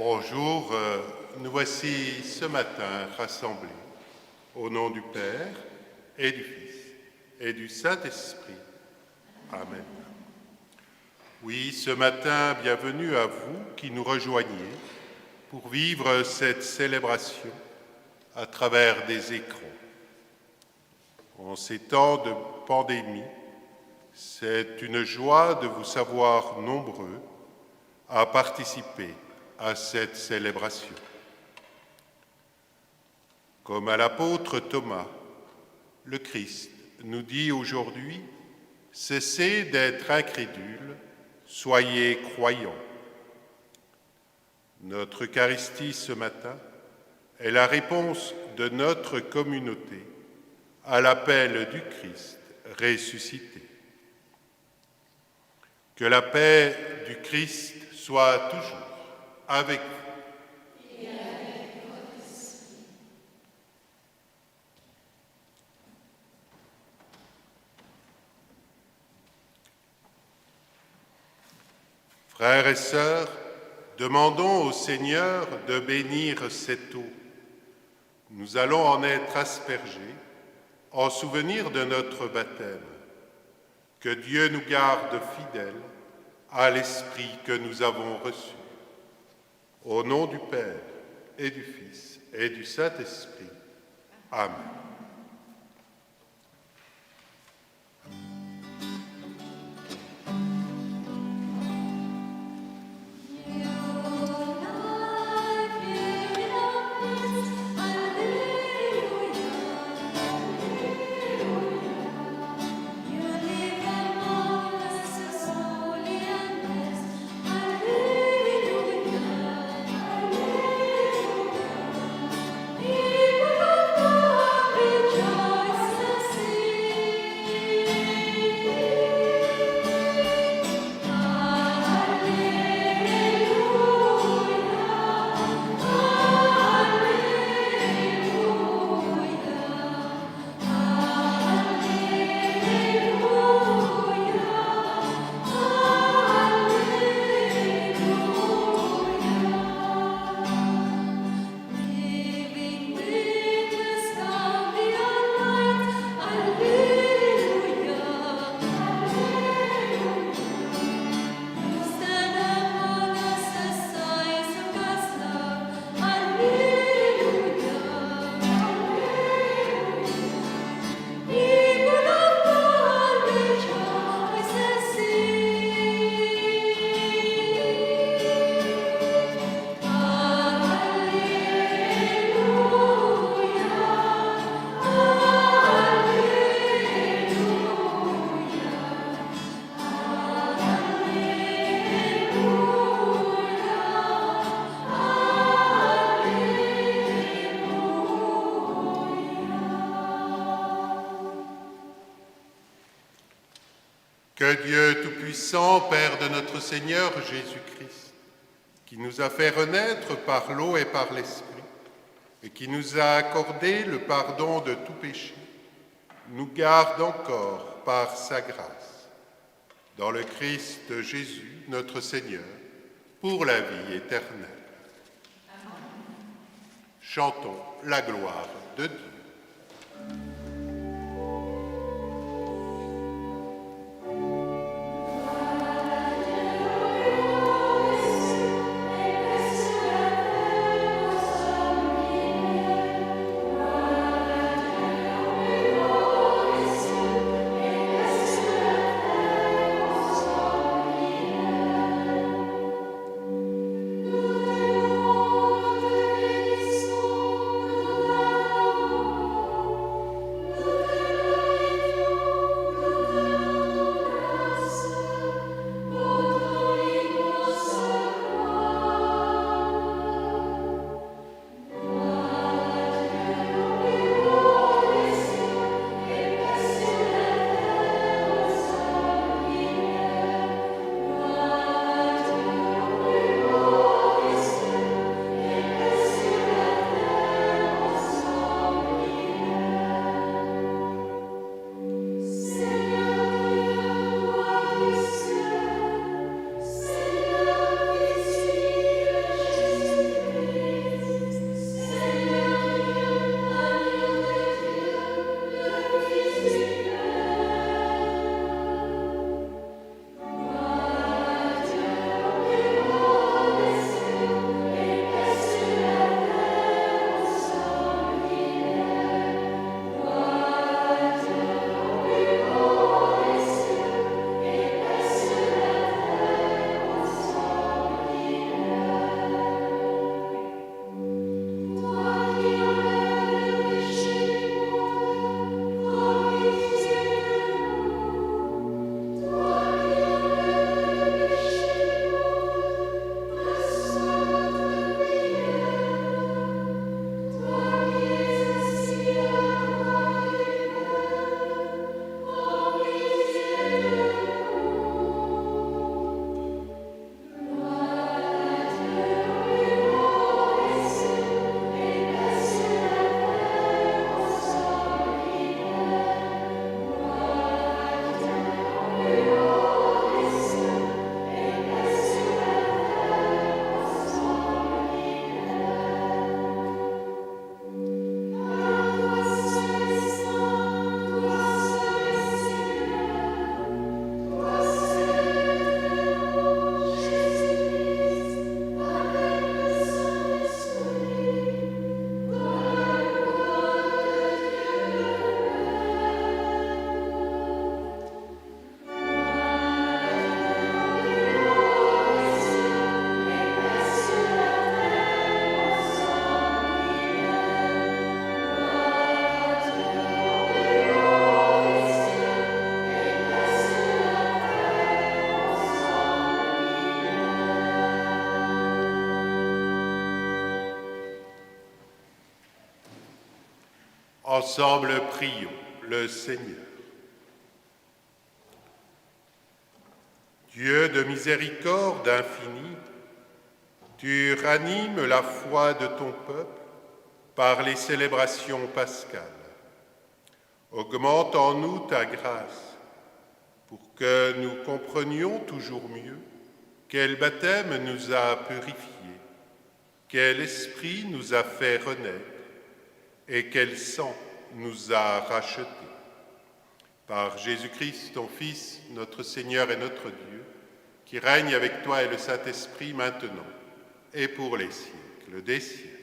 Bonjour, nous voici ce matin rassemblés au nom du Père et du Fils et du Saint-Esprit. Amen. Oui, ce matin, bienvenue à vous qui nous rejoignez pour vivre cette célébration à travers des écrans. En ces temps de pandémie, c'est une joie de vous savoir nombreux à participer à cette célébration. Comme à l'apôtre Thomas, le Christ nous dit aujourd'hui « Cessez d'être incrédules, soyez croyants ». Notre Eucharistie ce matin est la réponse de notre communauté à l'appel du Christ ressuscité. Que la paix du Christ soit toujours avec vous. Et avec votre esprit. Frères et sœurs, demandons au Seigneur de bénir cette eau. Nous allons en être aspergés en souvenir de notre baptême. Que Dieu nous garde fidèles à l'Esprit que nous avons reçu. Au nom du Père et du Fils et du Saint-Esprit. Amen. Que Dieu Tout-Puissant, Père de notre Seigneur Jésus-Christ, qui nous a fait renaître par l'eau et par l'Esprit, et qui nous a accordé le pardon de tout péché, nous garde encore par sa grâce. Dans le Christ Jésus, notre Seigneur, pour la vie éternelle. Amen. Chantons la gloire de Dieu. Ensemble, prions le Seigneur. Dieu de miséricorde infinie, tu ranimes la foi de ton peuple par les célébrations pascales. Augmente en nous ta grâce pour que nous comprenions toujours mieux quel baptême nous a purifiés, quel esprit nous a fait renaître et quel sang nous a rachetés. Par Jésus-Christ, ton Fils, notre Seigneur et notre Dieu, qui règne avec toi et le Saint-Esprit maintenant et pour les siècles des siècles.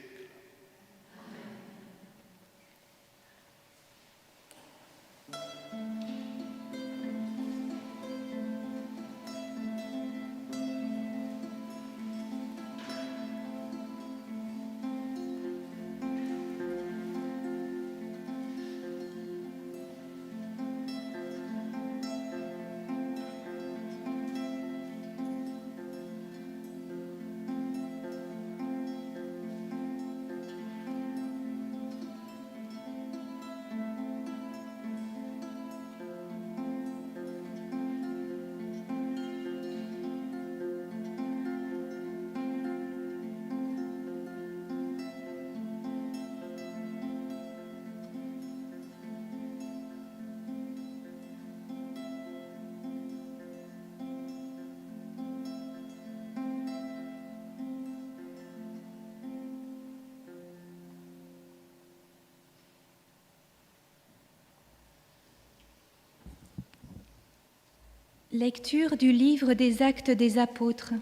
Lecture du livre des Actes des Apôtres.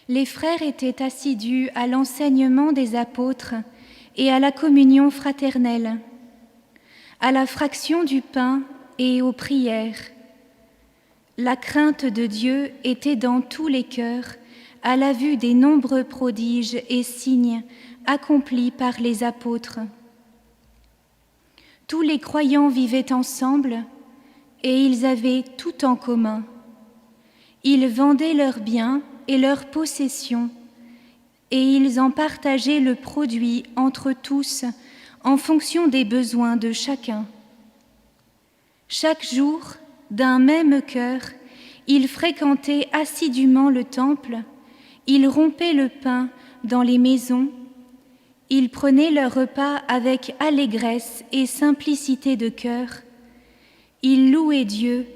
Les frères étaient assidus à l'enseignement des apôtres et à la communion fraternelle, à la fraction du pain et aux prières. La crainte de Dieu était dans tous les cœurs à la vue des nombreux prodiges et signes accomplis par les apôtres. Tous les croyants vivaient ensemble et ils avaient tout en commun. Ils vendaient leurs biens et leurs possessions, et ils en partageaient le produit entre tous en fonction des besoins de chacun. Chaque jour, d'un même cœur, ils fréquentaient assidûment le temple, ils rompaient le pain dans les maisons, ils prenaient leur repas avec allégresse et simplicité de cœur. Ils louaient Dieu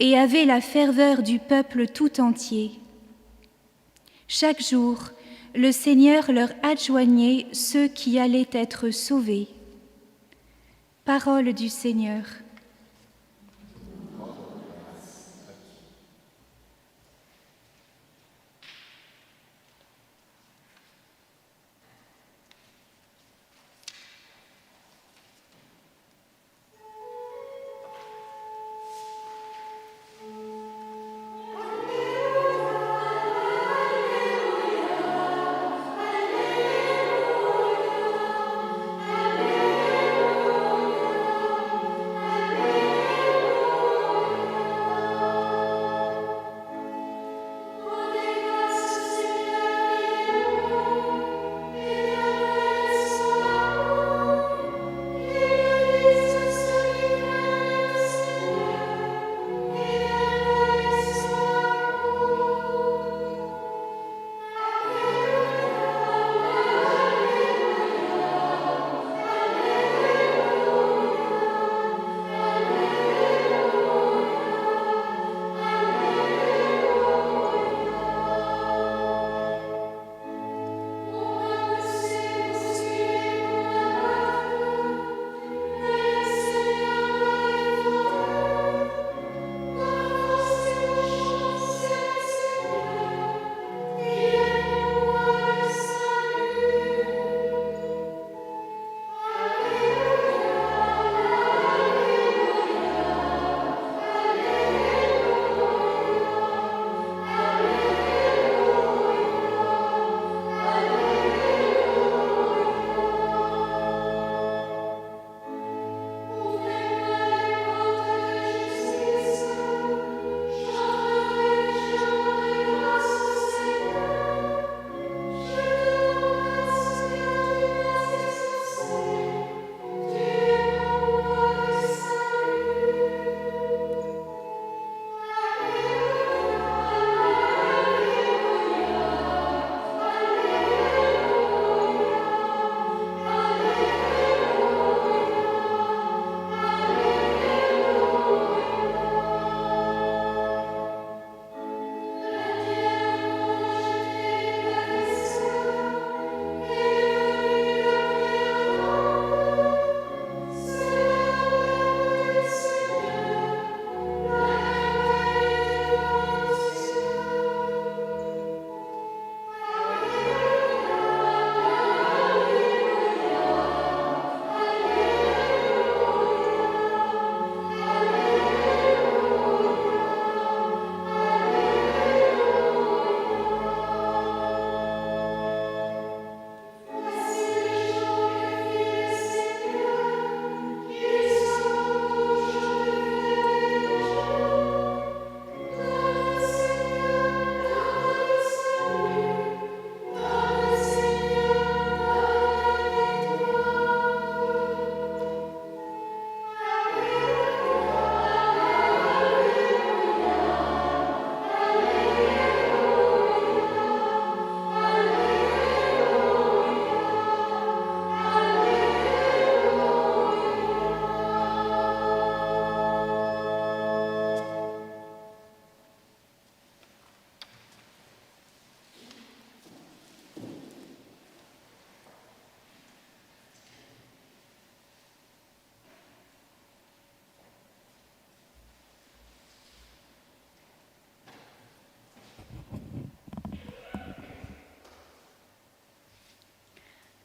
et avaient la ferveur du peuple tout entier. Chaque jour, le Seigneur leur adjoignait ceux qui allaient être sauvés. Parole du Seigneur.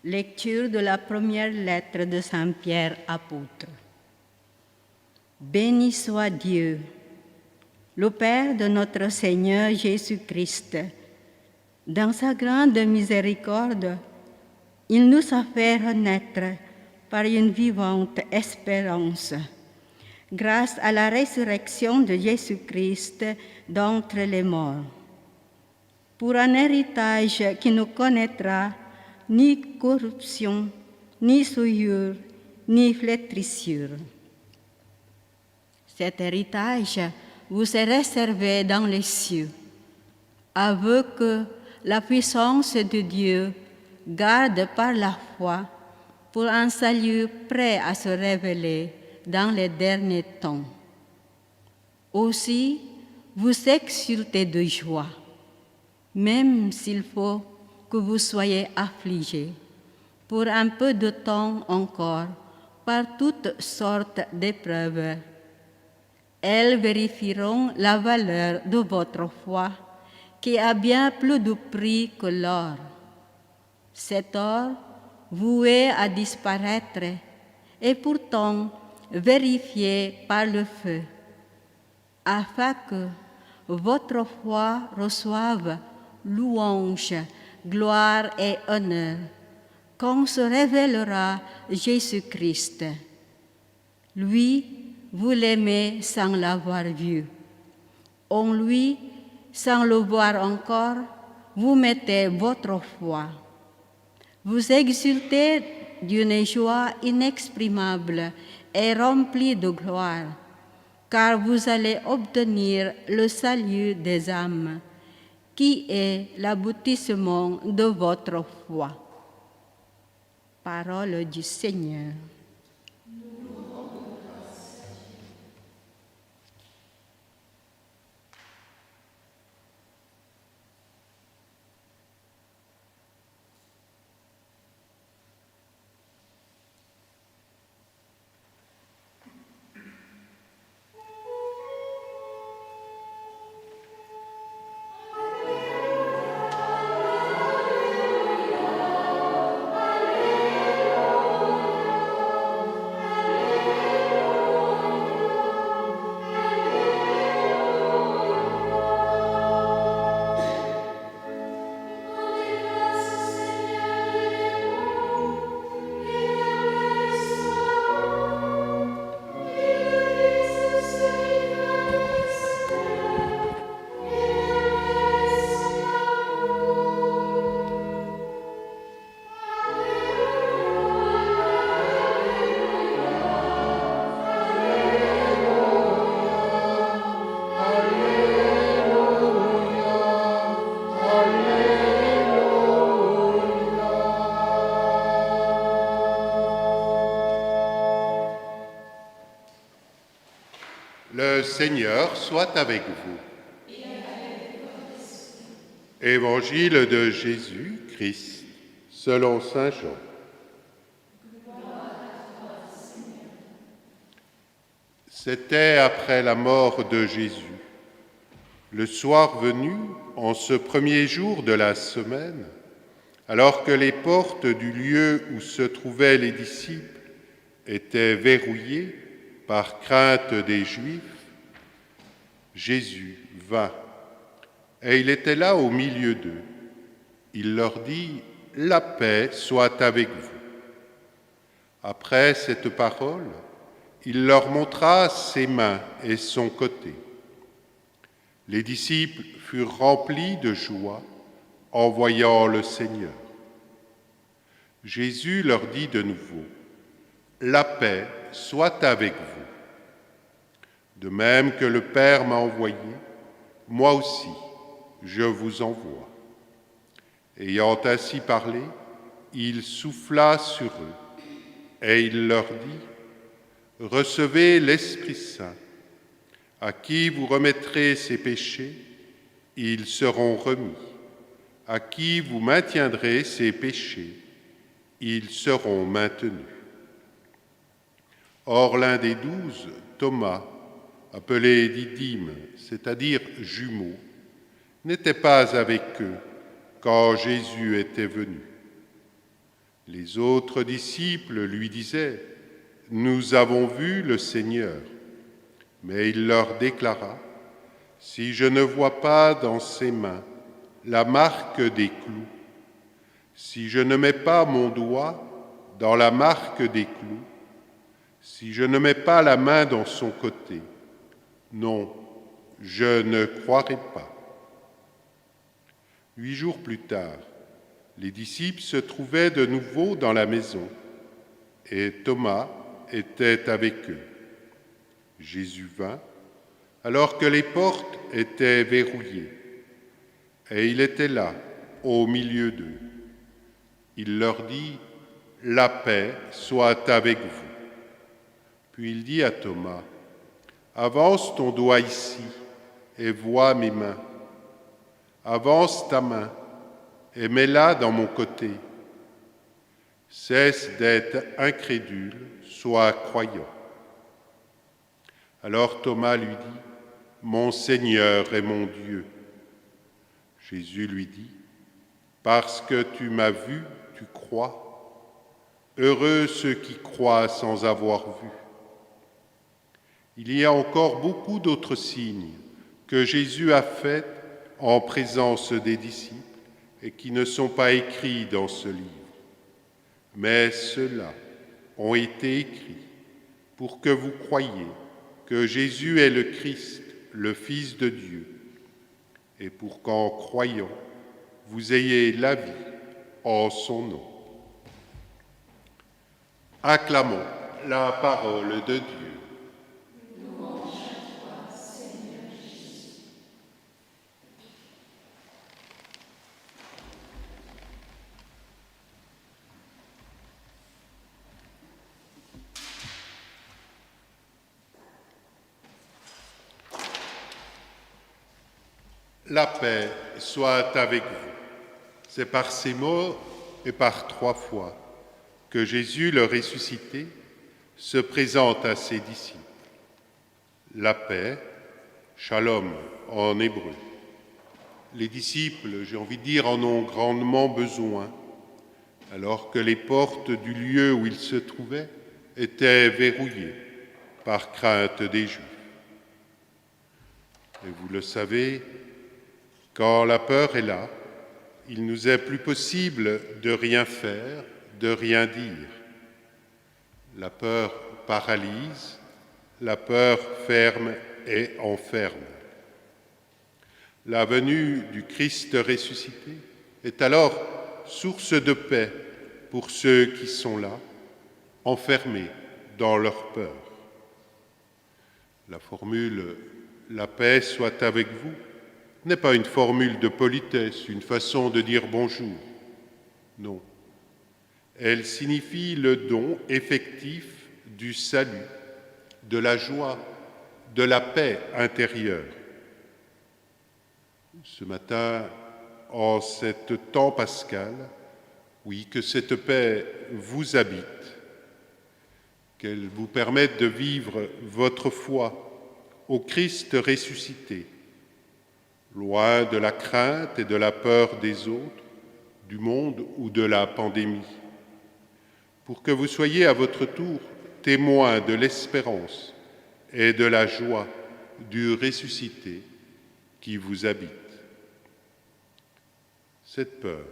Lecture de la première lettre de Saint Pierre apôtre. Béni soit Dieu, le Père de notre Seigneur Jésus-Christ. Dans sa grande miséricorde, il nous a fait renaître par une vivante espérance, grâce à la résurrection de Jésus-Christ d'entre les morts, pour un héritage qui ne connaîtra ni corruption, ni souillure, ni flétrissure. Cet héritage vous est réservé dans les cieux, aveu que la puissance de Dieu garde par la foi pour un salut prêt à se révéler dans les derniers temps. Aussi, vous exultez de joie, même s'il faut que vous soyez affligés pour un peu de temps encore par toutes sortes d'épreuves. Elles vérifieront la valeur de votre foi, qui a bien plus de prix que l'or. Cet or, voué à disparaître, est pourtant vérifié par le feu, afin que votre foi reçoive louange, gloire et honneur, quand se révélera Jésus-Christ. Lui, vous l'aimez sans l'avoir vu. En lui, sans le voir encore, vous mettez votre foi. Vous exultez d'une joie inexprimable et remplie de gloire, car vous allez obtenir le salut des âmes, qui est l'aboutissement de votre foi. Parole du Seigneur. Le Seigneur soit avec vous. Évangile de Jésus-Christ selon saint Jean. C'était après la mort de Jésus, le soir venu, en ce premier jour de la semaine, alors que les portes du lieu où se trouvaient les disciples étaient verrouillées par crainte des Juifs, Jésus vint, et il était là au milieu d'eux. Il leur dit « La paix soit avec vous ». Après cette parole, il leur montra ses mains et son côté. Les disciples furent remplis de joie en voyant le Seigneur. Jésus leur dit de nouveau « La paix soit avec vous. De même que le Père m'a envoyé, moi aussi, je vous envoie. » Ayant ainsi parlé, il souffla sur eux et il leur dit « Recevez l'Esprit Saint. À qui vous remettrez ces péchés, ils seront remis. À qui vous maintiendrez ces péchés, ils seront maintenus. » Or l'un des 12, Thomas, appelé Didyme, c'est-à-dire jumeau, n'était pas avec eux quand Jésus était venu. Les autres disciples lui disaient « Nous avons vu le Seigneur ». Mais il leur déclara « Si je ne vois pas dans ses mains la marque des clous, si je ne mets pas mon doigt dans la marque des clous, si je ne mets pas la main dans son côté, non, je ne croirai pas. » 8 jours plus tard, les disciples se trouvaient de nouveau dans la maison et Thomas était avec eux. Jésus vint, alors que les portes étaient verrouillées, et il était là, au milieu d'eux. Il leur dit « La paix soit avec vous ». Puis il dit à Thomas « Avance ton doigt ici et vois mes mains. Avance ta main et mets-la dans mon côté. Cesse d'être incrédule, sois croyant. » Alors Thomas lui dit « Mon Seigneur et mon Dieu ». Jésus lui dit « Parce que tu m'as vu, tu crois. Heureux ceux qui croient sans avoir vu. » Il y a encore beaucoup d'autres signes que Jésus a faits en présence des disciples et qui ne sont pas écrits dans ce livre. Mais ceux-là ont été écrits pour que vous croyiez que Jésus est le Christ, le Fils de Dieu, et pour qu'en croyant, vous ayez la vie en son nom. Acclamons la parole de Dieu. Louange à toi, Seigneur Jésus. La paix soit avec vous. C'est par ces mots et par 3 fois que Jésus, le ressuscité, se présente à ses disciples. La paix, shalom en hébreu. Les disciples, j'ai envie de dire, en ont grandement besoin, alors que les portes du lieu où ils se trouvaient étaient verrouillées par crainte des Juifs. Et vous le savez, quand la peur est là, il nous est plus possible de rien faire, de rien dire. La peur paralyse, la peur ferme et enferme. La venue du Christ ressuscité est alors source de paix pour ceux qui sont là, enfermés dans leur peur. La formule « la paix soit avec vous » n'est pas une formule de politesse, une façon de dire bonjour. Non. Elle signifie le don effectif du salut, de la joie, de la paix intérieure. Ce matin, en cet temps pascal, oui, que cette paix vous habite, qu'elle vous permette de vivre votre foi au Christ ressuscité, loin de la crainte et de la peur des autres, du monde ou de la pandémie, pour que vous soyez à votre tour témoins de l'espérance et de la joie du ressuscité qui vous habite. Cette peur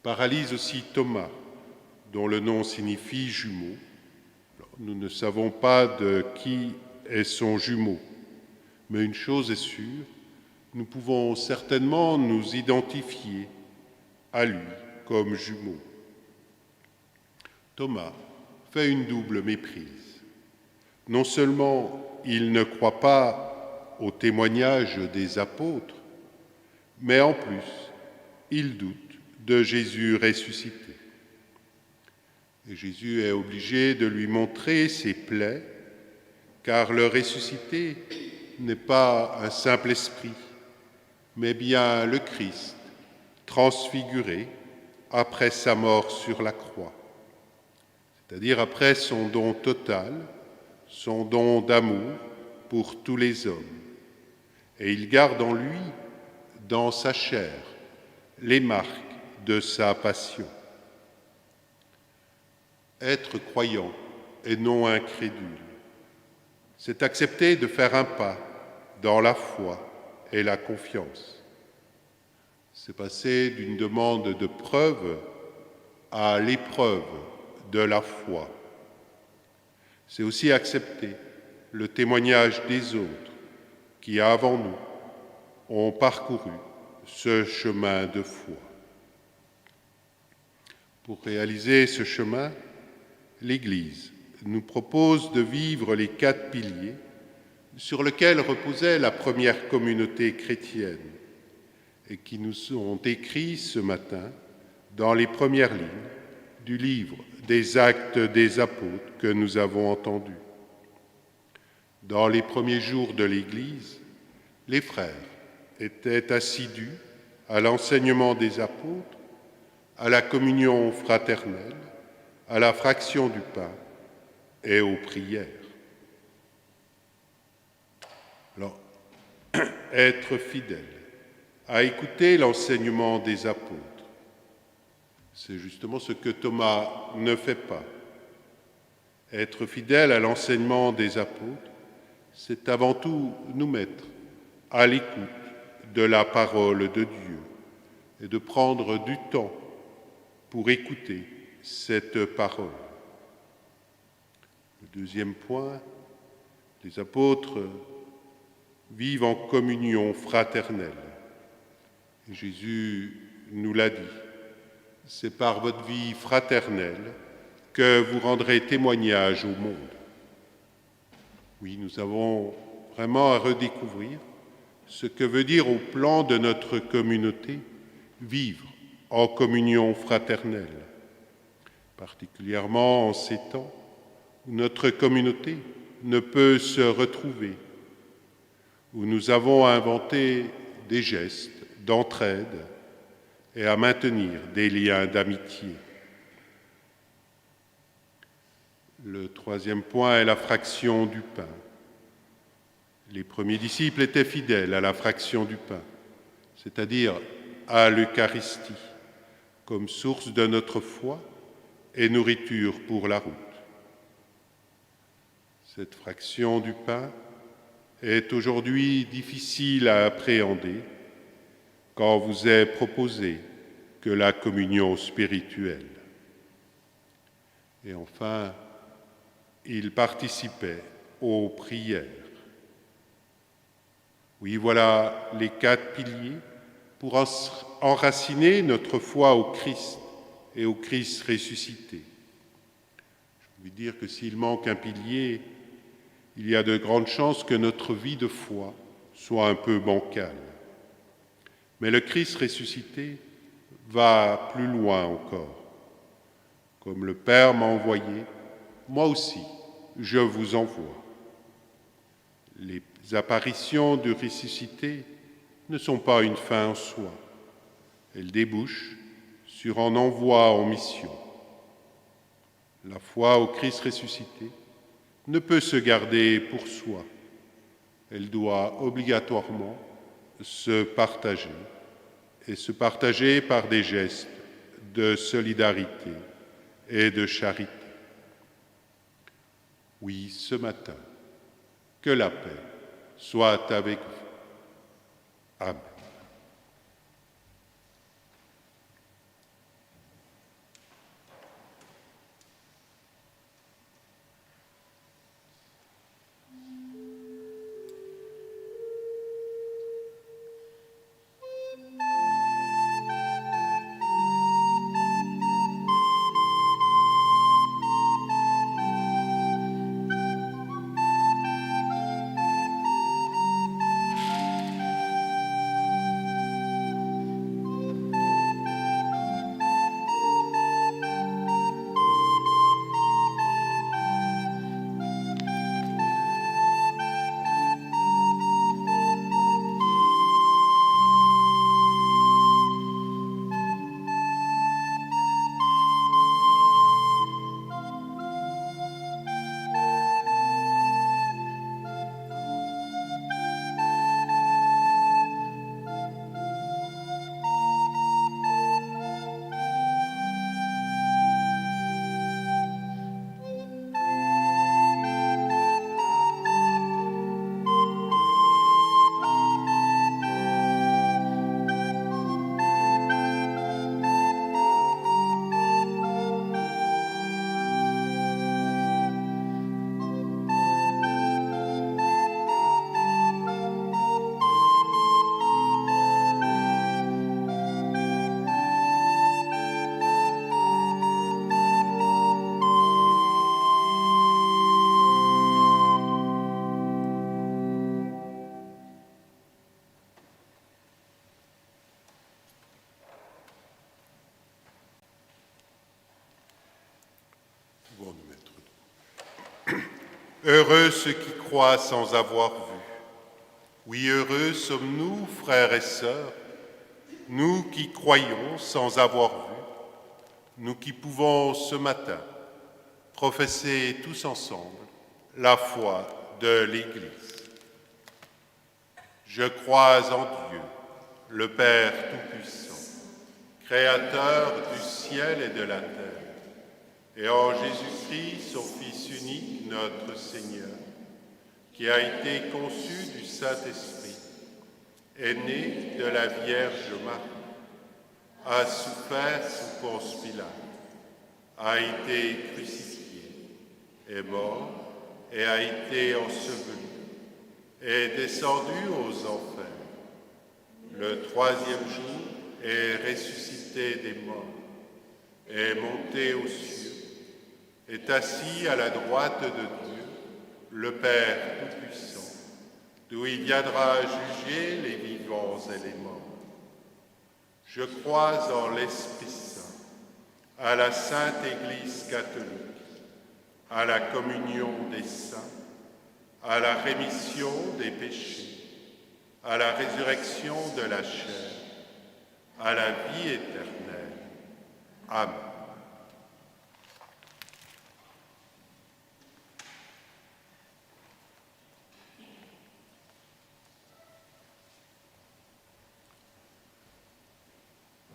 paralyse aussi Thomas, dont le nom signifie jumeau. Nous ne savons pas de qui est son jumeau, mais une chose est sûre, nous pouvons certainement nous identifier à lui comme jumeau. Thomas fait une double méprise. Non seulement il ne croit pas au témoignage des apôtres, mais en plus, il doute de Jésus ressuscité. Et Jésus est obligé de lui montrer ses plaies, car le ressuscité n'est pas un simple esprit, mais bien le Christ transfiguré après sa mort sur la croix, c'est-à-dire après son don total, son don d'amour pour tous les hommes. Et il garde en lui, dans sa chair, les marques de sa passion. Être croyant et non incrédule, c'est accepter de faire un pas dans la foi et la confiance. C'est passer d'une demande de preuve à l'épreuve de la foi. C'est aussi accepter le témoignage des autres qui, avant nous, ont parcouru ce chemin de foi. Pour réaliser ce chemin, l'Église nous propose de vivre les 4 piliers sur lesquels reposait la première communauté chrétienne et qui nous sont écrits ce matin dans les premières lignes du livre des Actes des Apôtres que nous avons entendu. Dans les premiers jours de l'Église, les frères étaient assidus à l'enseignement des apôtres, à la communion fraternelle, à la fraction du pain et aux prières. Alors, être fidèle à écouter l'enseignement des apôtres, c'est justement ce que Thomas ne fait pas. Être fidèle à l'enseignement des apôtres, c'est avant tout nous mettre à l'écoute de la parole de Dieu et de prendre du temps pour écouter cette parole. Le deuxième point, les apôtres vivent en communion fraternelle. Et Jésus nous l'a dit, c'est par votre vie fraternelle que vous rendrez témoignage au monde. Oui, nous avons vraiment à redécouvrir ce que veut dire au plan de notre communauté vivre en communion fraternelle, particulièrement en ces temps où notre communauté ne peut se retrouver, où nous avons à inventer des gestes d'entraide et à maintenir des liens d'amitié. Le troisième point est la fraction du pain. Les premiers disciples étaient fidèles à la fraction du pain, c'est-à-dire à l'Eucharistie, comme source de notre foi et nourriture pour la route. Cette fraction du pain est aujourd'hui difficile à appréhender quand vous est proposé que la communion spirituelle. Et enfin, il participait aux prières. Oui, voilà les 4 piliers pour enraciner notre foi au Christ et au Christ ressuscité. Je veux dire que s'il manque un pilier, il y a de grandes chances que notre vie de foi soit un peu bancale. Mais le Christ ressuscité va plus loin encore. Comme le Père m'a envoyé, moi aussi, je vous envoie. Les apparitions du ressuscité ne sont pas une fin en soi. Elles débouchent sur un envoi en mission. La foi au Christ ressuscité ne peut se garder pour soi. Elle doit obligatoirement se partager, et se partager par des gestes de solidarité et de charité. Oui, ce matin, que la paix soit avec vous. Amen. pouvons nous mettre debout. Heureux ceux qui croient sans avoir vu. Oui, heureux sommes-nous, frères et sœurs, nous qui croyons sans avoir vu, nous qui pouvons ce matin professer tous ensemble la foi de l'Église. Je crois en Dieu, le Père Tout-Puissant, Créateur du ciel et de la terre, et en Jésus-Christ, son Fils unique, notre Seigneur, qui a été conçu du Saint-Esprit, est né de la Vierge Marie, a souffert sous Ponce Pilate, a été crucifié, est mort et a été enseveli, est descendu aux enfers. Le troisième jour est ressuscité des morts, est monté aux cieux, est assis à la droite de Dieu, le Père Tout-Puissant, d'où il viendra juger les vivants et les morts. Je crois en l'Esprit Saint, à la Sainte Église catholique, à la communion des saints, à la rémission des péchés, à la résurrection de la chair, à la vie éternelle. Amen.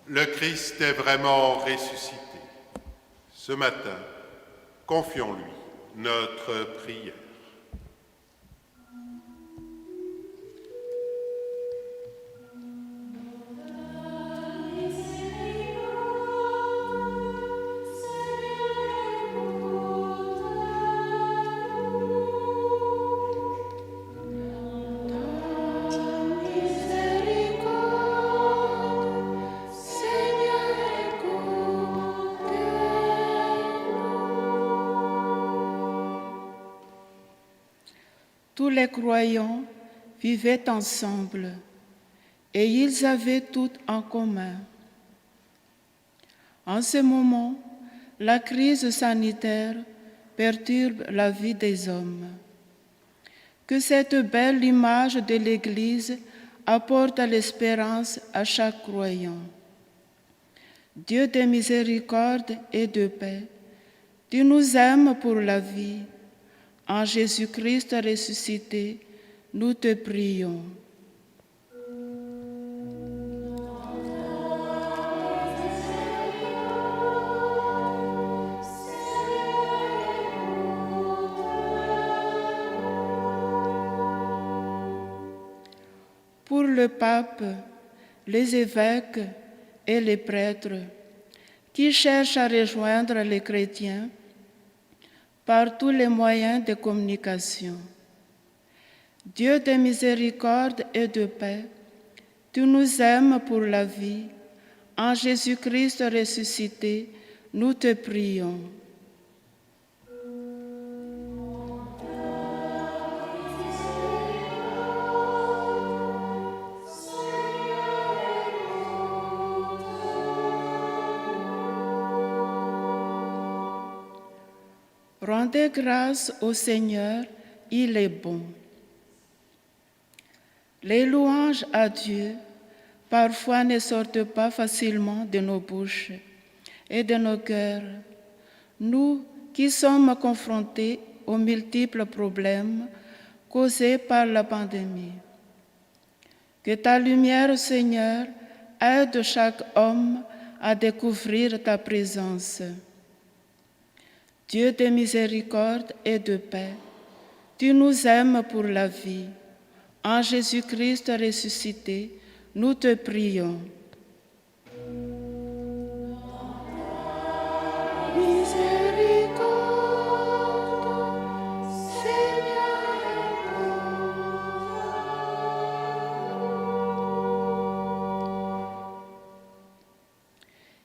Le Christ est vraiment ressuscité. Ce matin, confions-lui notre prière. Tous les croyants vivaient ensemble et ils avaient tout en commun. En ce moment, la crise sanitaire perturbe la vie des hommes. Que cette belle image de l'Église apporte l'espérance à chaque croyant. Dieu de miséricorde et de paix, tu nous aimes pour la vie. En Jésus-Christ ressuscité, nous te prions. Pour le pape, les évêques et les prêtres qui cherchent à rejoindre les chrétiens par tous les moyens de communication. Dieu de miséricorde et de paix, tu nous aimes pour la vie. En Jésus-Christ ressuscité, nous te prions. Rendez grâce au Seigneur, il est bon. Les louanges à Dieu, parfois ne sortent pas facilement de nos bouches et de nos cœurs. Nous qui sommes confrontés aux multiples problèmes causés par la pandémie. Que ta lumière, Seigneur, aide chaque homme à découvrir ta présence. Dieu de miséricorde et de paix, tu nous aimes pour la vie. En Jésus-Christ ressuscité, nous te prions.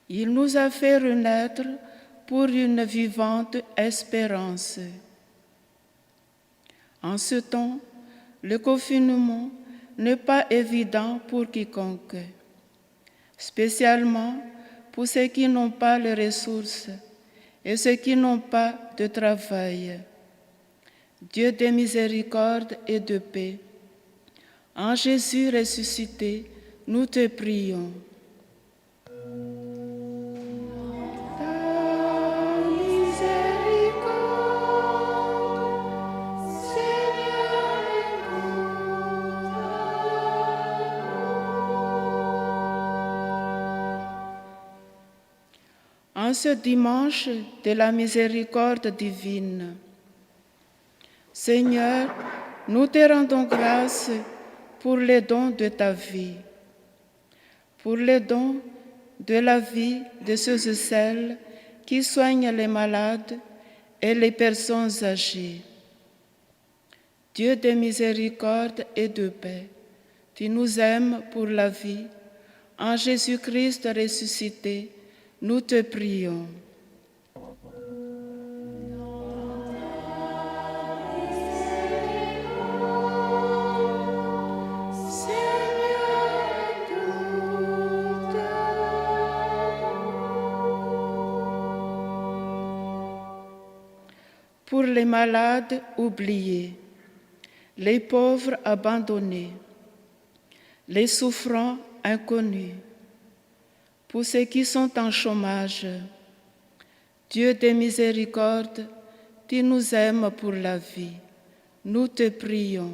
Il nous a fait renaître pour une vivante espérance. En ce temps, le confinement n'est pas évident pour quiconque, spécialement pour ceux qui n'ont pas les ressources et ceux qui n'ont pas de travail. Dieu de miséricorde et de paix, en Jésus ressuscité, nous te prions. En ce dimanche de la miséricorde divine, Seigneur, nous te rendons grâce pour les dons de ta vie, pour les dons de la vie de ceux et celles qui soignent les malades et les personnes âgées. Dieu de miséricorde et de paix, tu nous aimes pour la vie. En Jésus-Christ ressuscité, nous te prions. Pour les malades oubliés, les pauvres abandonnés, les souffrants inconnus, pour ceux qui sont en chômage, Dieu de miséricorde, tu nous aimes pour la vie. Nous te prions.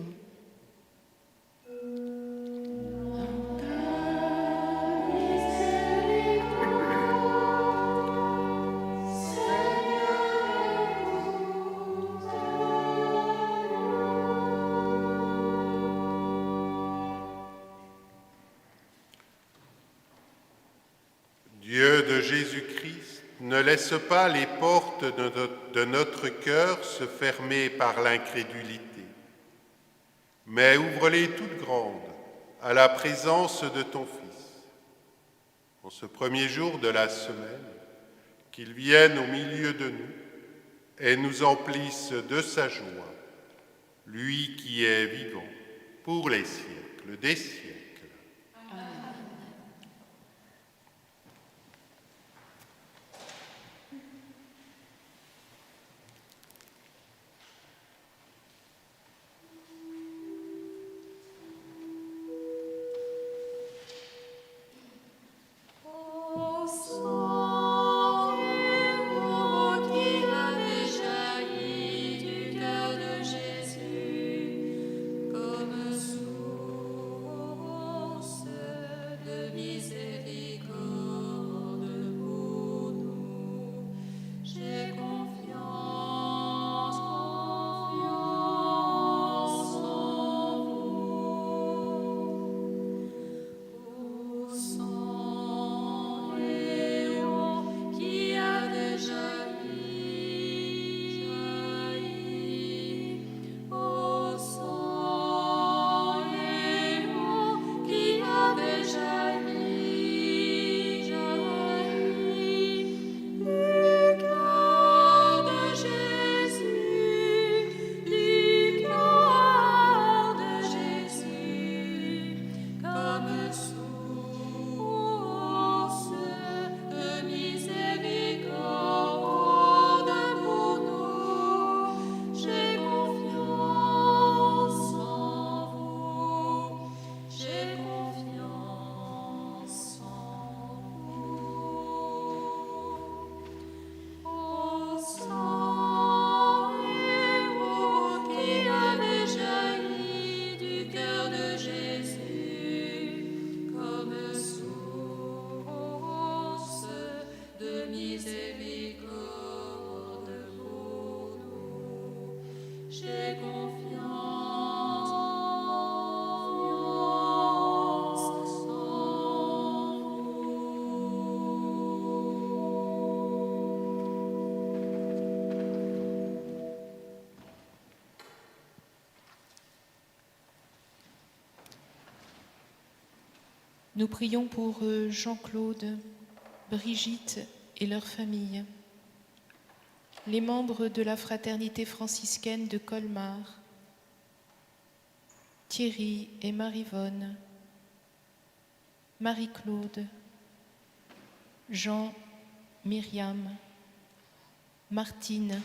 Dieu de Jésus-Christ, ne laisse pas les portes de notre cœur se fermer par l'incrédulité, mais ouvre-les toutes grandes à la présence de ton Fils. En ce premier jour de la semaine, qu'il vienne au milieu de nous et nous emplisse de sa joie, lui qui est vivant pour les siècles des siècles. Nous prions pour Jean-Claude, Brigitte et leur famille, les membres de la fraternité franciscaine de Colmar, Thierry et Marie-Vonne, Marie-Claude, Jean, Myriam, Martine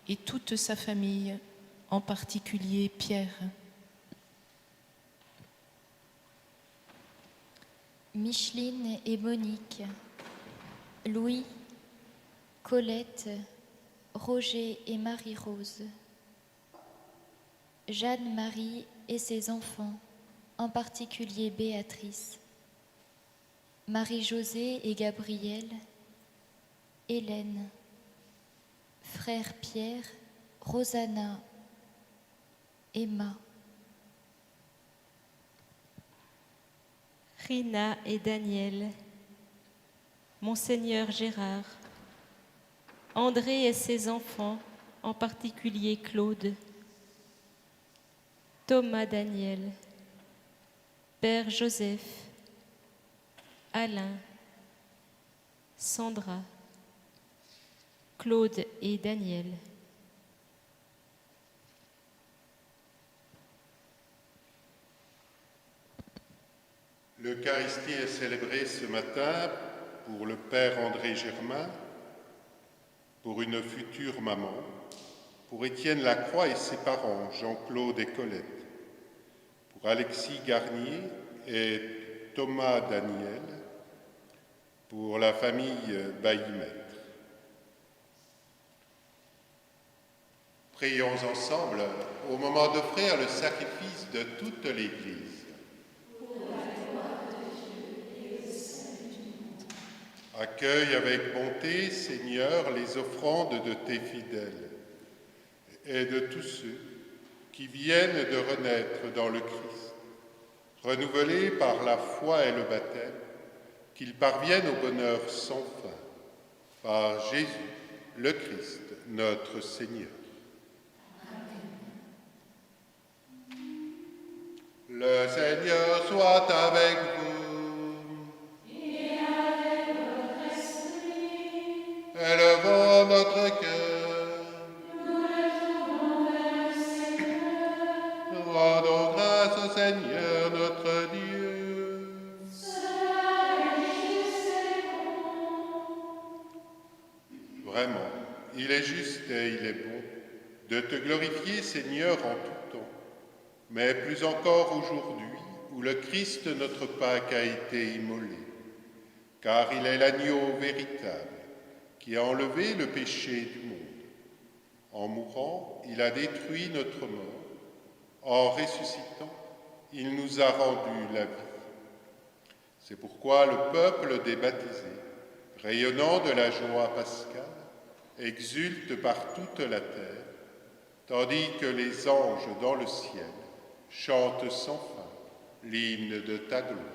et toute sa famille, en particulier Pierre. Micheline et Monique, Louis, Colette, Roger et Marie-Rose, Jeanne-Marie et ses enfants, en particulier Béatrice, Marie-Josée et Gabriel, Hélène, frère Pierre, Rosanna, Emma, Rina et Daniel, Monseigneur Gérard, André et ses enfants, en particulier Claude, Thomas Daniel, Père Joseph, Alain, Sandra, Claude et Daniel. L'Eucharistie est célébrée ce matin pour le Père André Germain, pour une future maman, pour Étienne Lacroix et ses parents, Jean-Claude et Colette, pour Alexis Garnier et Thomas Daniel, pour la famille Bailly-Maître. Prions ensemble au moment d'offrir le sacrifice de toute l'Église. Accueille avec bonté, Seigneur, les offrandes de tes fidèles et de tous ceux qui viennent de renaître dans le Christ, renouvelés par la foi et le baptême, qu'ils parviennent au bonheur sans fin, par Jésus, le Christ, notre Seigneur. Le Seigneur soit avec vous. Élevons notre cœur. Rendons grâce au Seigneur notre Dieu. Vraiment, il est juste et il est bon de te glorifier, Seigneur, en tout temps, mais plus encore aujourd'hui, où le Christ, notre Pâque, a été immolé, car il est l'agneau véritable qui a enlevé le péché du monde. En mourant, il a détruit notre mort. En ressuscitant, il nous a rendu la vie. C'est pourquoi le peuple des baptisés, rayonnant de la joie pascale, exulte par toute la terre, tandis que les anges dans le ciel chantent sans fin l'hymne de ta gloire.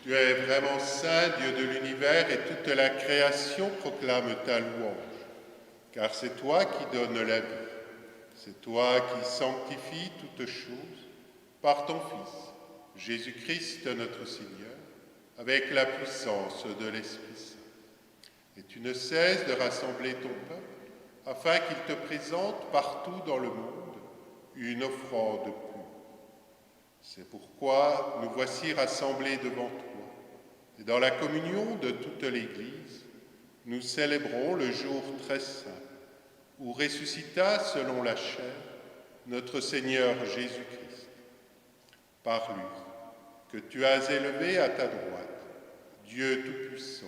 Tu es vraiment saint, Dieu de l'univers, et toute la création proclame ta louange, car c'est toi qui donnes la vie, c'est toi qui sanctifies toutes choses par ton Fils, Jésus-Christ notre Seigneur, avec la puissance de l'Esprit Saint. Et tu ne cesses de rassembler ton peuple afin qu'il te présente partout dans le monde une offrande pure. C'est pourquoi nous voici rassemblés devant toi. Et dans la communion de toute l'Église, nous célébrons le jour très saint où ressuscita selon la chair notre Seigneur Jésus-Christ. Par lui, que tu as élevé à ta droite, Dieu Tout-Puissant,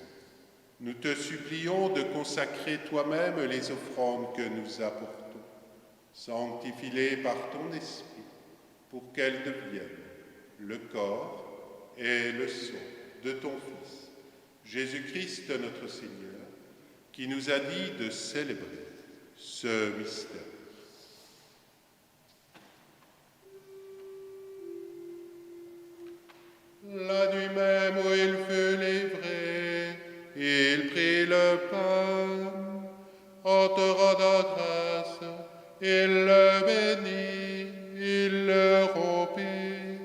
nous te supplions de consacrer toi-même les offrandes que nous apportons. Sanctifie-les par ton Esprit, pour qu'elles deviennent le corps et le sang de ton Fils, Jésus-Christ notre Seigneur, qui nous a dit de célébrer ce mystère. La nuit même où il fut livré, il prit le pain, en te rendant grâce, il le bénit, il le rompit,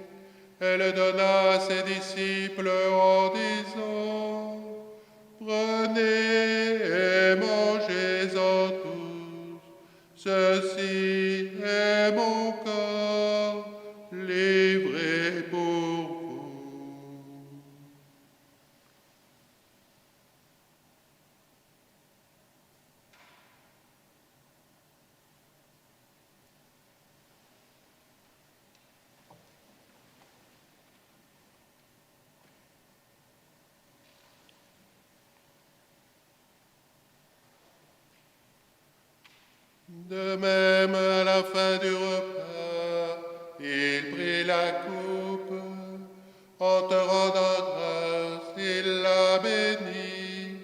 et le donna à ses disciples en disant, « Prenez et mangez-en tous, ceci est mon corps livré pour vous. » De même, à la fin du repas, il prit la coupe, en te rendant grâce, il la bénit,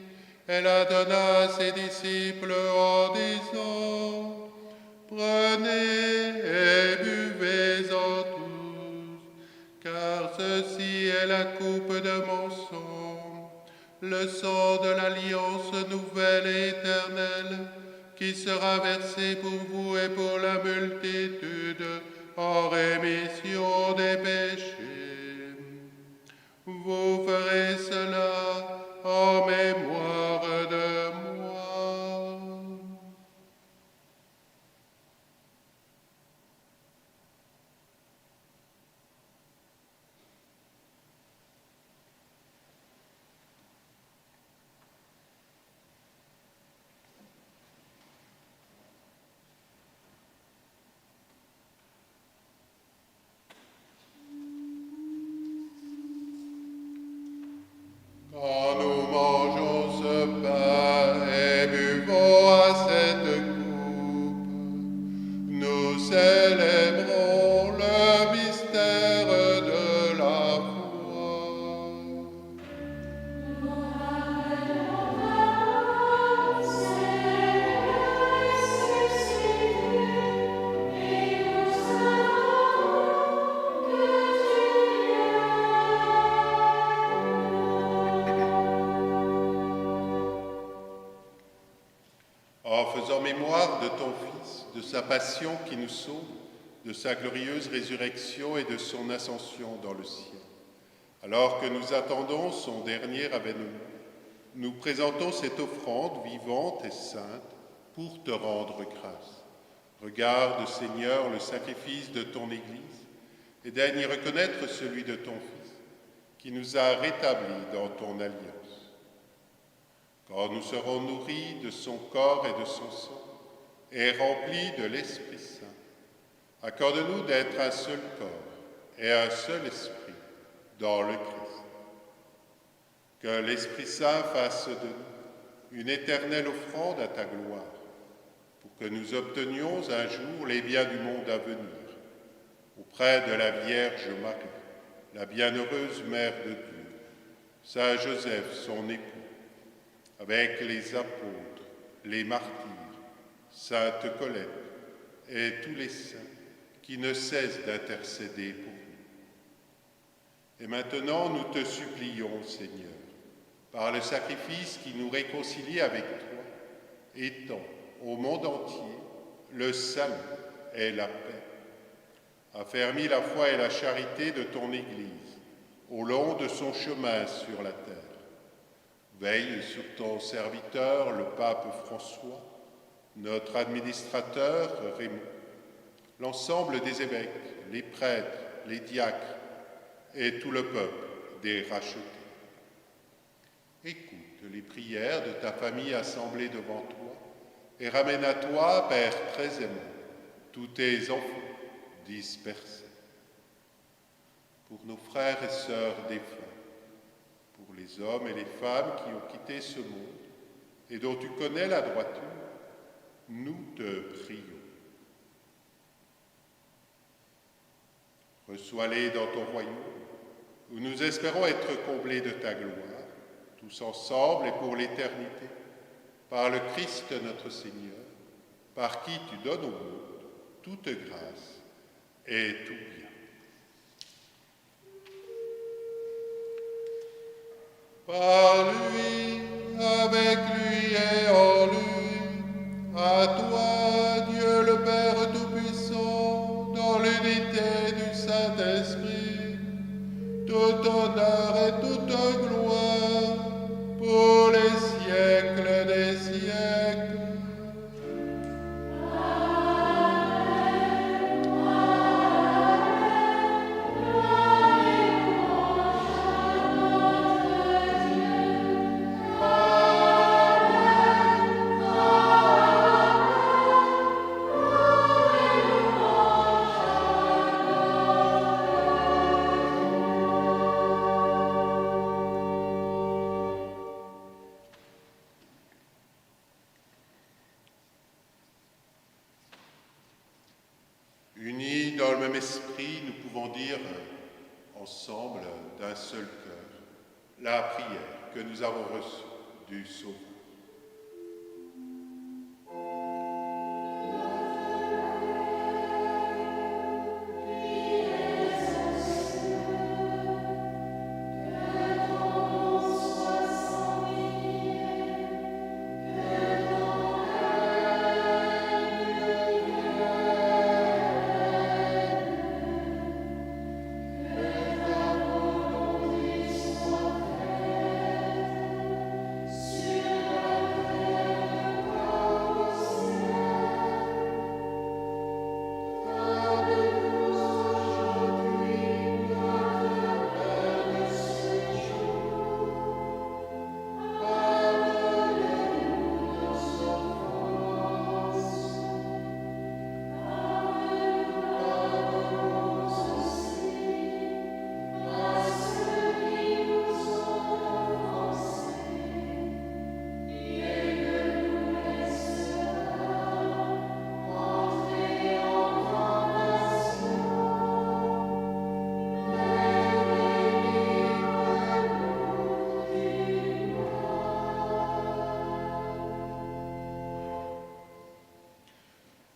et la donna à ses disciples en disant, « Prenez et buvez-en tous, car ceci est la coupe de mon sang, le sang de l'alliance nouvelle et éternelle, qui sera versé pour vous et pour la multitude en rémission des péchés. Vous ferez cela en mémoire de moi. » Quand nous mangeons ce pain et buvons à cette coupe, nous célébrons le mystère de la foi. En faisant mémoire de ton Fils, de sa passion qui nous sauve, de sa glorieuse résurrection et de son ascension dans le ciel, alors que nous attendons son dernier avènement, nous présentons cette offrande vivante et sainte pour te rendre grâce. Regarde, Seigneur, le sacrifice de ton Église et daigne y reconnaître celui de ton Fils, qui nous a rétablis dans ton alliance. Quand nous serons nourris de son corps et de son sang, et remplis de l'Esprit Saint, accorde-nous d'être un seul corps et un seul esprit dans le Christ. Que l'Esprit Saint fasse de nous une éternelle offrande à ta gloire, pour que nous obtenions un jour les biens du monde à venir, auprès de la Vierge Marie, la bienheureuse Mère de Dieu, Saint Joseph, son époux, avec les apôtres, les martyrs, Sainte Colette et tous les saints qui ne cessent d'intercéder pour nous. Et maintenant, nous te supplions, Seigneur, par le sacrifice qui nous réconcilie avec toi, étends au monde entier le salut et la paix. Affermis la foi et la charité de ton Église au long de son chemin sur la terre. Veille sur ton serviteur, le pape François, notre administrateur Raymond, l'ensemble des évêques, les prêtres, les diacres et tout le peuple des rachetés. Écoute les prières de ta famille assemblée devant toi et ramène à toi, Père très aimant, tous tes enfants dispersés. Pour nos frères et sœurs défunts, pour les hommes et les femmes qui ont quitté ce monde et dont tu connais la droiture, nous te prions. Reçois-les dans ton royaume, où nous espérons être comblés de ta gloire, tous ensemble et pour l'éternité, par le Christ notre Seigneur, par qui tu donnes au monde toute grâce et tout bien. Par lui, avec lui et en lui, à toi, Dieu le Père Tout-Puissant, dans l'unité du Saint-Esprit, tout honneur et toute gloire, pour les siècles des siècles. Unis dans le même esprit, nous pouvons dire ensemble, d'un seul cœur, la prière que nous avons reçue du Sauveur.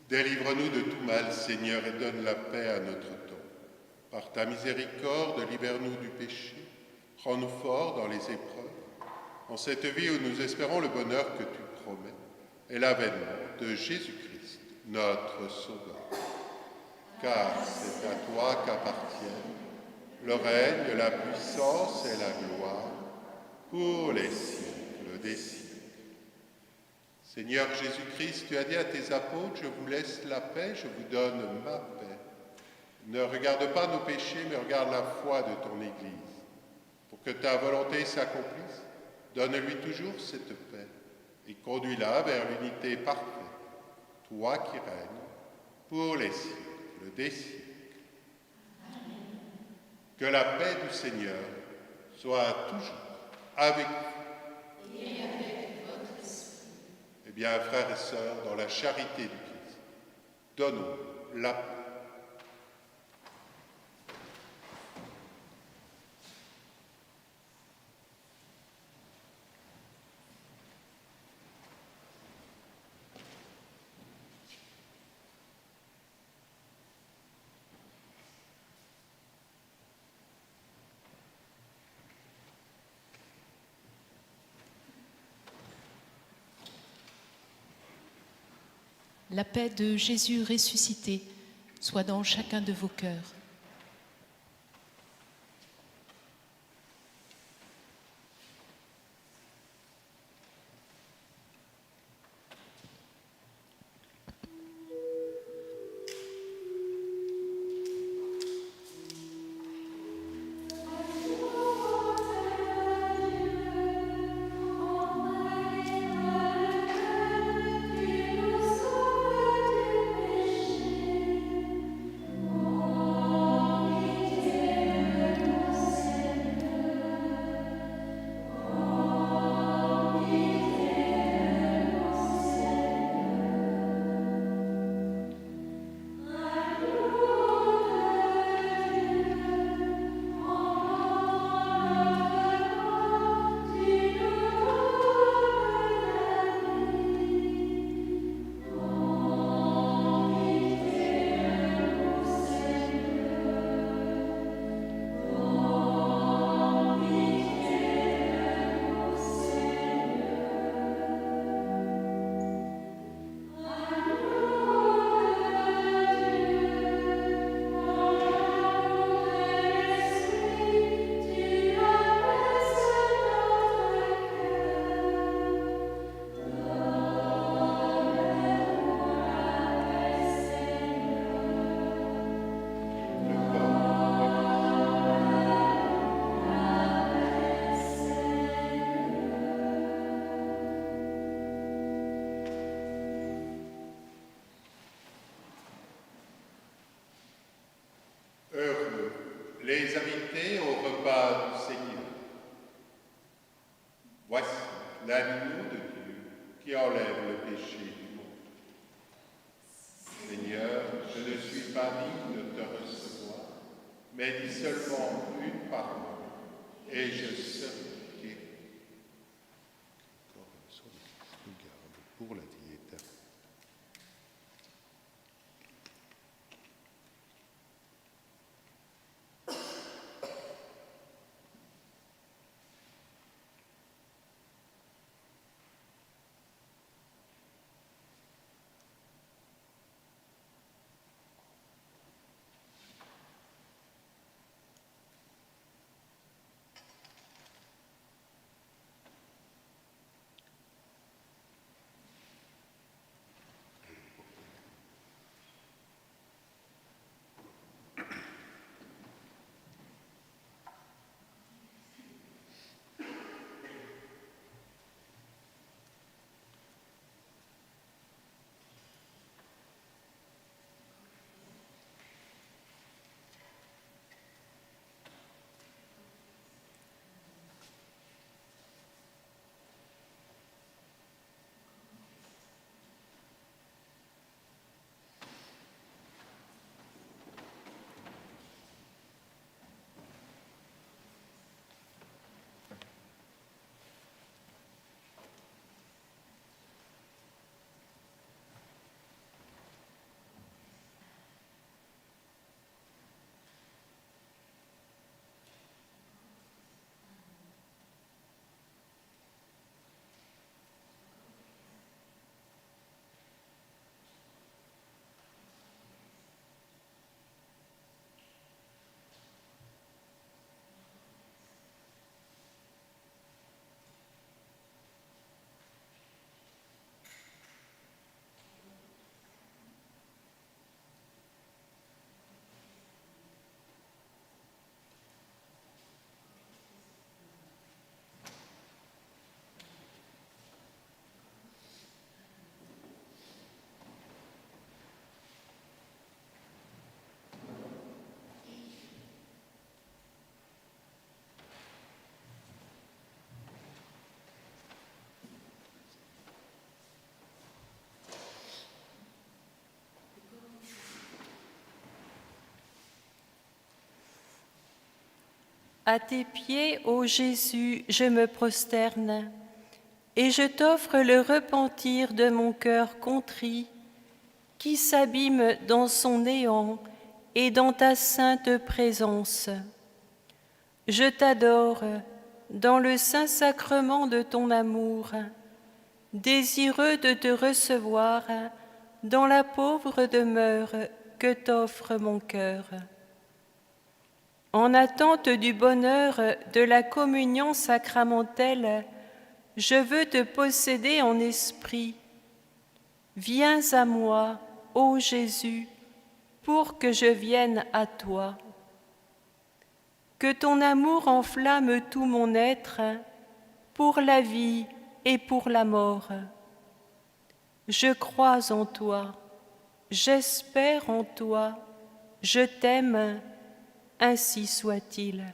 Délivre-nous de tout mal, Seigneur, et donne la paix à notre temps. Par ta miséricorde, libère-nous du péché, rends-nous forts dans les épreuves, en cette vie où nous espérons le bonheur que tu promets, et l'avènement de Jésus-Christ, notre Sauveur. Car c'est à toi qu'appartiennent le règne, la puissance et la gloire, pour les siècles des siècles. Seigneur Jésus-Christ, tu as dit à tes apôtres, je vous laisse la paix, je vous donne ma paix. Ne regarde pas nos péchés, mais regarde la foi de ton Église. Pour que ta volonté s'accomplisse, donne-lui toujours cette paix et conduis-la vers l'unité parfaite, toi qui règnes pour les siècles des siècles. Que la paix du Seigneur soit toujours avec vous. Et avec votre esprit. Eh bien, frères et sœurs, dans la charité du Christ, donnons la paix. La paix de Jésus ressuscité soit dans chacun de vos cœurs. qui enlève le péché du monde. Seigneur, je ne suis pas digne de te recevoir, mais dis seulement une parole, et je serai guéri. Nous garde pour la vie éternelle. À tes pieds, ô Jésus, je me prosterne, et je t'offre le repentir de mon cœur contrit, qui s'abîme dans son néant et dans ta sainte présence. Je t'adore dans le saint sacrement de ton amour, désireux de te recevoir dans la pauvre demeure que t'offre mon cœur. En attente du bonheur de la communion sacramentelle, je veux te posséder en esprit. Viens à moi, ô Jésus, pour que je vienne à toi. Que ton amour enflamme tout mon être, pour la vie et pour la mort. Je crois en toi, j'espère en toi, je t'aime, ainsi soit-il.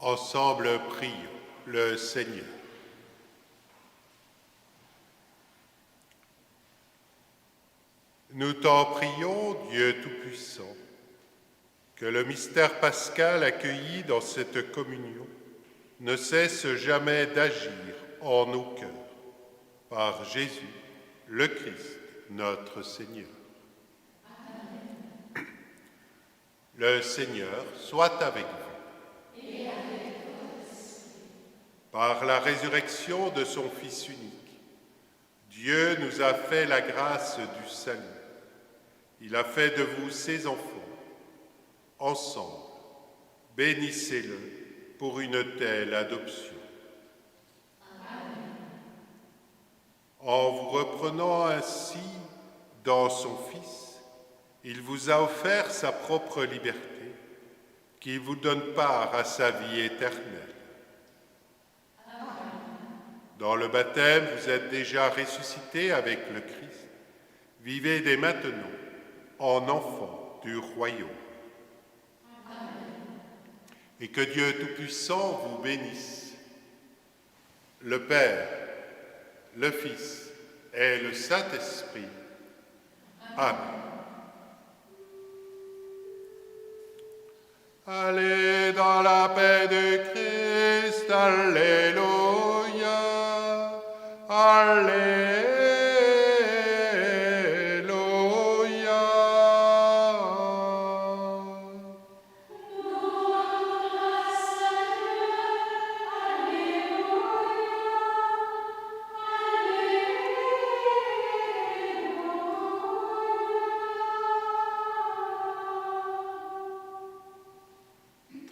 Ensemble, prions le Seigneur. Nous t'en prions, Dieu Tout-Puissant, que le mystère pascal accueilli dans cette communion ne cesse jamais d'agir en nos cœurs. Par Jésus, le Christ, notre Seigneur. Amen. Le Seigneur soit avec vous. Et avec votre esprit. Par la résurrection de son Fils unique, Dieu nous a fait la grâce du salut. Il a fait de vous ses enfants. Ensemble, bénissez-le pour une telle adoption. Amen. En vous reprenant ainsi dans son Fils, il vous a offert sa propre liberté, qui vous donne part à sa vie éternelle. Amen. Dans le baptême, vous êtes déjà ressuscités avec le Christ. Vivez dès maintenant en enfants du royaume. Et que Dieu Tout-Puissant vous bénisse, le Père, le Fils et le Saint-Esprit. Amen. Allez dans la paix de Christ, alléluia, alléluia.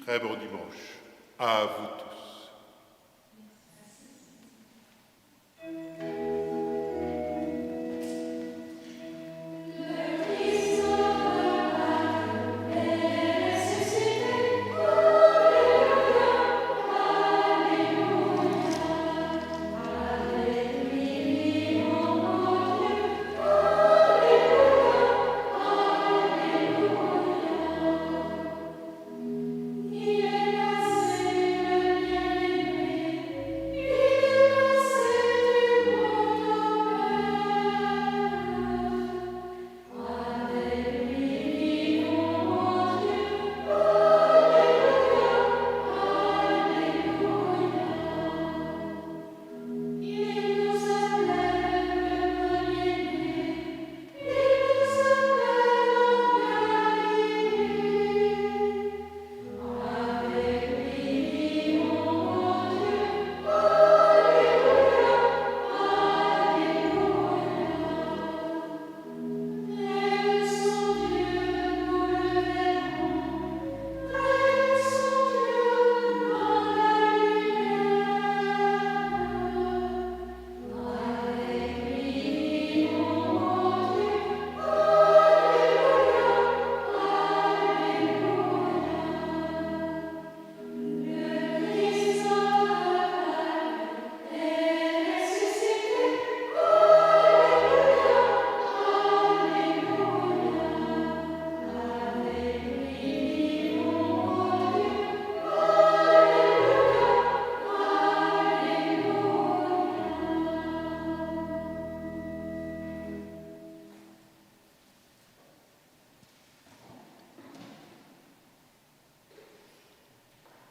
Très bon dimanche à vous tous.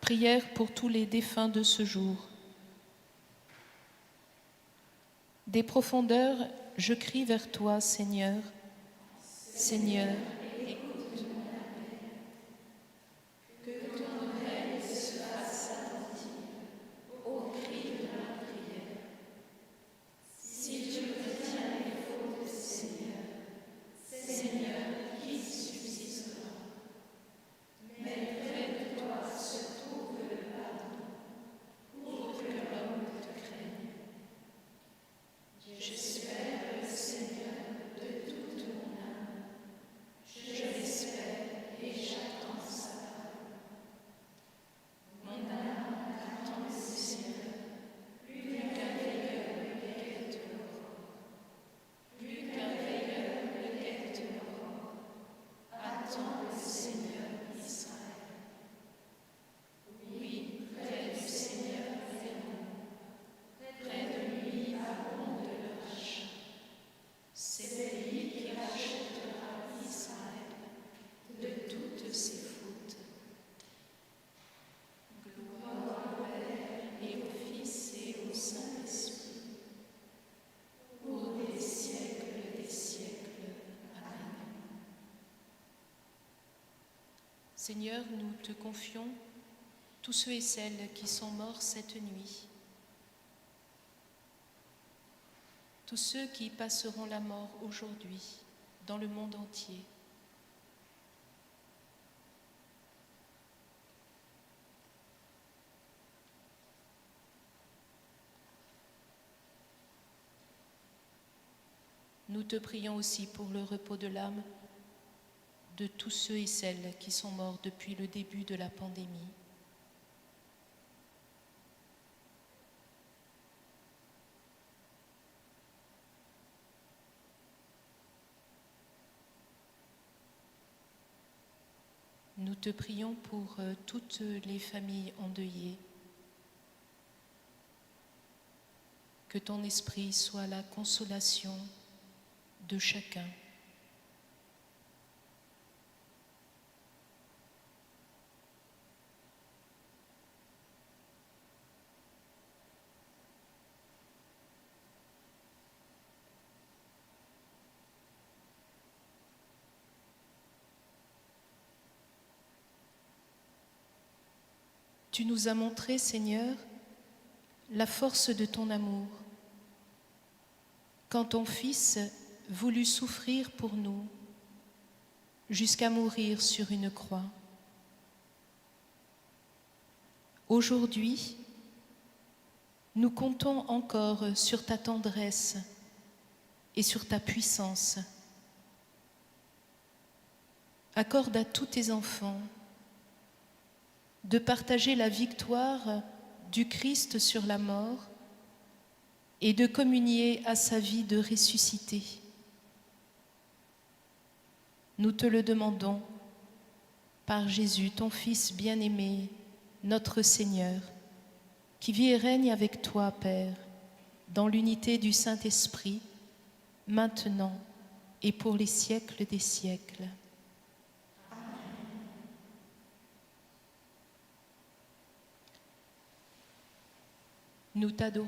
Prière pour tous les défunts de ce jour. Des profondeurs, je crie vers toi, Seigneur. Seigneur, écoute mon appel. Que ton oreille se fasse attentive au cri de ma prière. Si tu retiens les fautes, Seigneur, Seigneur, qui subsistera? Mais près de toi se trouve le pardon, pour que l'homme te craigne. J'espère le Seigneur de toute mon âme. Seigneur, nous te confions tous ceux et celles qui sont morts cette nuit, tous ceux qui passeront la mort aujourd'hui dans le monde entier. Nous te prions aussi pour le repos de l'âme de tous ceux et celles qui sont morts depuis le début de la pandémie. Nous te prions pour toutes les familles endeuillées. Que ton esprit soit la consolation de chacun. Tu nous as montré, Seigneur, la force de ton amour, quand ton Fils voulut souffrir pour nous, jusqu'à mourir sur une croix. Aujourd'hui, nous comptons encore sur ta tendresse et sur ta puissance. Accorde à tous tes enfants de partager la victoire du Christ sur la mort et de communier à sa vie de ressuscité. Nous te le demandons par Jésus, ton Fils bien-aimé, notre Seigneur, qui vit et règne avec toi, Père, dans l'unité du Saint-Esprit, maintenant et pour les siècles des siècles. Nous t'adorons.